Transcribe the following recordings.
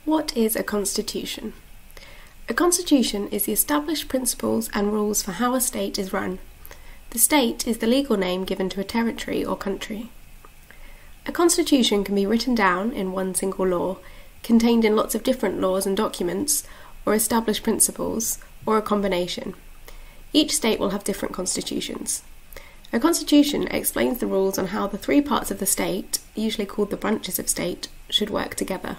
What is a constitution? A constitution is the established principles and rules for how a state is run. The state is the legal name given to a territory or country. A constitution can be written down in one single law, contained in lots of different laws and documents, or established principles, or a combination. Each state will have different constitutions. A constitution explains the rules on how the three parts of the state, usually called the branches of state, should work together.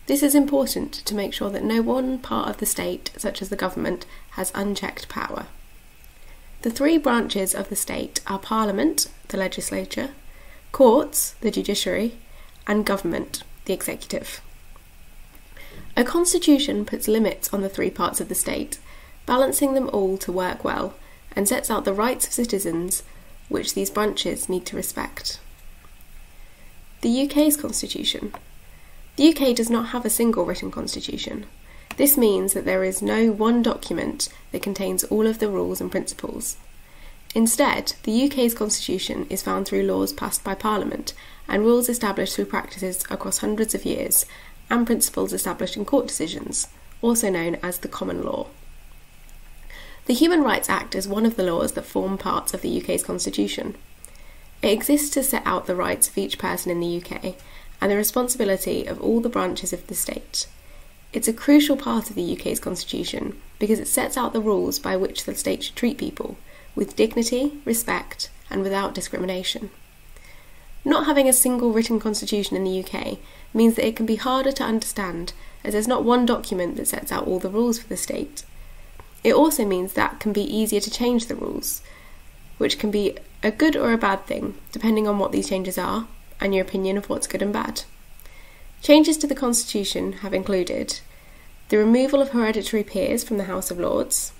This is important to make sure that no one part of the state, such as the government, has unchecked power. The three branches of the state are Parliament, the legislature, courts, the judiciary, and government, the executive. A constitution puts limits on the three parts of the state, balancing them all to work well, and sets out the rights of citizens which these branches need to respect. The UK's constitution. The UK does not have a single written constitution. This means that there is no one document that contains all of the rules and principles. Instead, the UK's constitution is found through laws passed by Parliament and rules established through practices across hundreds of years and principles established in court decisions, also known as the common law. The Human Rights Act is one of the laws that form parts of the UK's constitution. It exists to set out the rights of each person in the UK and the responsibility of all the branches of the state. It's a crucial part of the UK's constitution because it sets out the rules by which the state should treat people, with dignity, respect, and without discrimination. Not having a single written constitution in the UK means that it can be harder to understand, as there's not one document that sets out all the rules for the state. It also means that it can be easier to change the rules, which can be a good or a bad thing, depending on what these changes are, and your opinion of what's good and bad. Changes to the Constitution have included the removal of hereditary peers from the House of Lords.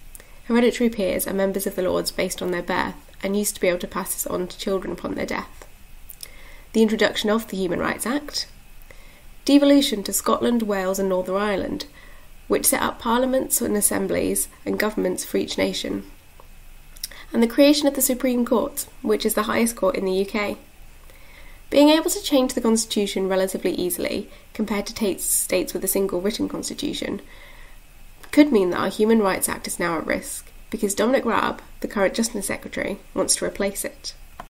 Hereditary peers are members of the Lords based on their birth and used to be able to pass this on to children upon their death. The introduction of the Human Rights Act. Devolution to Scotland, Wales and Northern Ireland, which set up parliaments and assemblies and governments for each nation. And the creation of the Supreme Court, which is the highest court in the UK. Being able to change the constitution relatively easily, compared to states with a single written constitution, could mean that our Human Rights Act is now at risk, because Dominic Raab, the current Justice Secretary, wants to replace it.